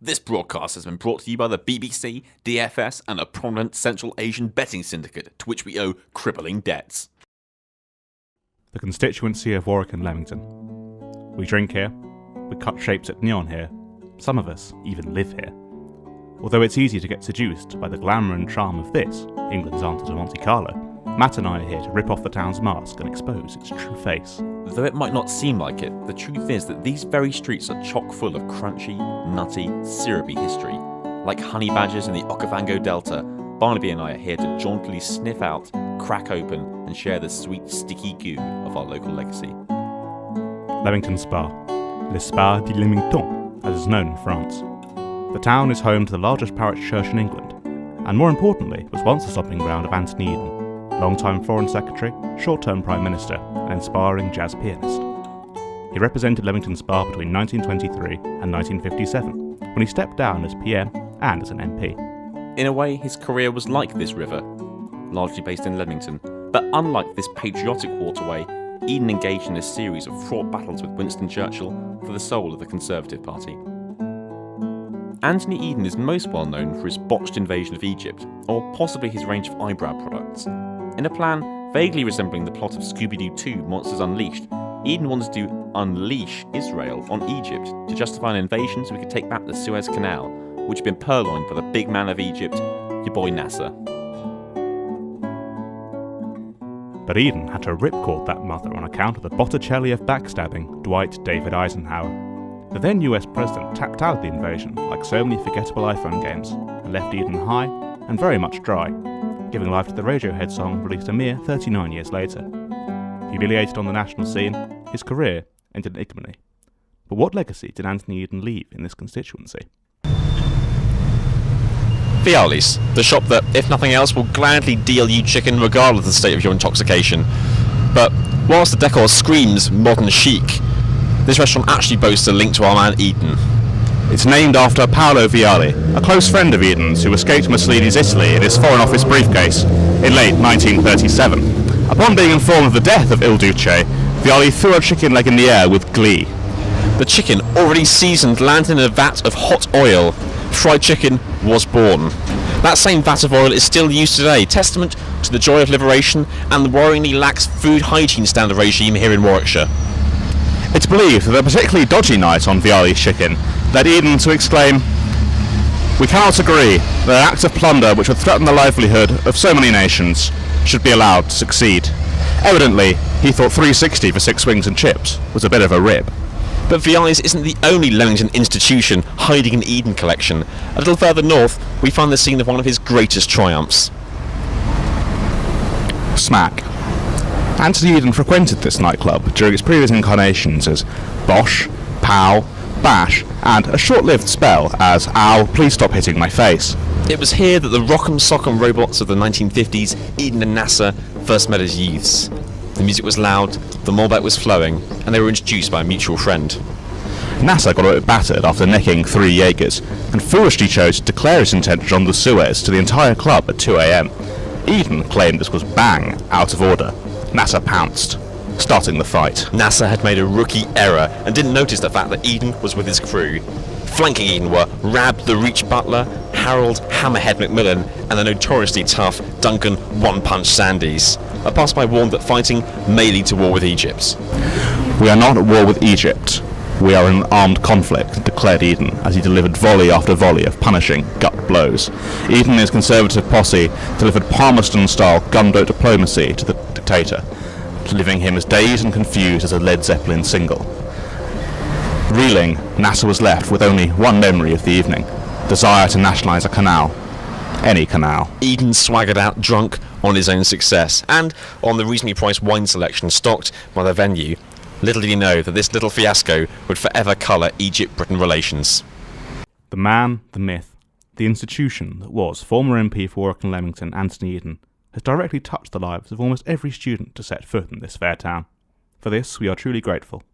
This broadcast has been brought to you by the BBC, DFS, and a prominent Central Asian betting syndicate to which we owe crippling debts. The constituency of Warwick and Leamington. We drink here, we cut shapes at neon here, some of us even live here. Although it's easy to get seduced by the glamour and charm of this, England's answer to Monte Carlo, Matt and I are here to rip off the town's mask and expose its true face. Though it might not seem like it, the truth is that these very streets are chock full of crunchy, nutty, syrupy history. Like honey badgers in the Okavango Delta, Barnaby and I are here to jauntily sniff out, crack open, and share the sweet, sticky goo of our local legacy. Leamington Spa, Le Spa de Livington, as is known in France. The town is home to the largest parish church in England, and more importantly, was once the stomping ground of Anthony Eden, long-time Foreign Secretary, short-term Prime Minister, and inspiring jazz pianist. He represented Leamington Spa between 1923 and 1957, when he stepped down as PM and as an MP. In a way, his career was like this river, largely based in Leamington, but unlike this patriotic waterway, Eden engaged in a series of fraught battles with Winston Churchill for the soul of the Conservative Party. Anthony Eden is most well known for his botched invasion of Egypt, or possibly his range of eyebrow products. In a plan vaguely resembling the plot of Scooby-Doo 2 Monsters Unleashed, Eden wanted to unleash Israel on Egypt to justify an invasion so we could take back the Suez Canal, which had been purloined by the big man of Egypt, your boy Nasser. But Eden had to ripcord that mother on account of the Botticelli of backstabbing Dwight David Eisenhower. The then US president tapped out of the invasion like so many forgettable iPhone games and left Eden high and very much dry, giving life to the Radiohead song released a mere 39 years later. Humiliated on the national scene, his career ended in ignominy. But what legacy did Anthony Eden leave in this constituency? Viale's, the shop that, if nothing else, will gladly deal you chicken regardless of the state of your intoxication. But whilst the decor screams modern chic, this restaurant actually boasts a link to our man Eden. It's named after Paolo Viale, a close friend of Eden's who escaped Mussolini's Italy in his Foreign Office briefcase in late 1937. Upon being informed of the death of Il Duce, Viale threw a chicken leg in the air with glee. The chicken, already seasoned, landed in a vat of hot oil. Fried chicken was born. That same vat of oil is still used today, testament to the joy of liberation and the worryingly lax food hygiene standard regime here in Warwickshire. It's believed that a particularly dodgy night on Viale's chicken led Eden to exclaim, "We cannot agree that an act of plunder which would threaten the livelihood of so many nations should be allowed to succeed." Evidently, he thought 360 for 6 wings and chips was a bit of a rib. But Viale's isn't the only Leamington institution hiding an Eden collection. A little further north, we find the scene of one of his greatest triumphs. Smack. Anthony Eden frequented this nightclub during its previous incarnations as Bosch, Pow, Bash, and a short-lived spell as Ow, please stop hitting my face. It was here that the rock'em sock'em robots of the 1950s, Eden and Nasser, first met as youths. The music was loud, the Malbec was flowing, and they were introduced by a mutual friend. Nasser got a bit battered after necking 3 Jaegers, and foolishly chose to declare his intention on the Suez to the entire club at 2 a.m. Eden claimed this was bang out of order. Nasser pounced, starting the fight. Nasser had made a rookie error and didn't notice the fact that Eden was with his crew. Flanking Eden were Rab the Reach Butler, Harold Hammerhead McMillan, and the notoriously tough Duncan One-Punch Sandys. A passerby warned that fighting may lead to war with Egypt. "We are not at war with Egypt. We are in an armed conflict," declared Eden as he delivered volley after volley of punishing gut blows. Eden and his Conservative posse delivered Palmerston-style gunboat diplomacy to the dictator, leaving him as dazed and confused as a Led Zeppelin single. Reeling, Nasser was left with only one memory of the evening: desire to nationalise a canal. Any canal. Eden swaggered out drunk on his own success and on the reasonably priced wine selection stocked by the venue. Little did he know that this little fiasco would forever colour Egypt-Britain relations. The man, the myth, the institution that was former MP for Warwick and Leamington, Anthony Eden, has directly touched the lives of almost every student to set foot in this fair town. For this we are truly grateful.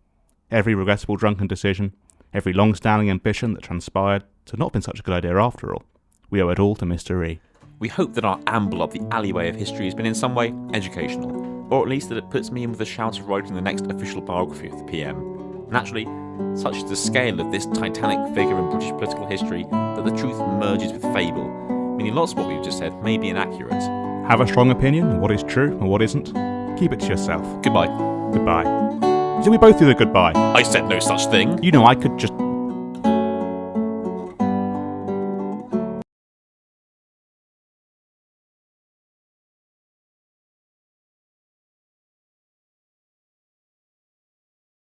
Every regrettable drunken decision, every long-standing ambition that transpired to not been such a good idea after all, we owe it all to Mr. E. We hope that our amble up the alleyway of history has been in some way educational, or at least that it puts me in with a shout of writing the next official biography of the PM. Naturally, Such is the scale of this titanic figure in British political history that the truth merges with fable, meaning lots of what we've just said may be inaccurate. Have a strong opinion on what is true and what isn't? Keep it to yourself. Goodbye. Goodbye. Shall we both do the goodbye? I said no such thing. You know, I could just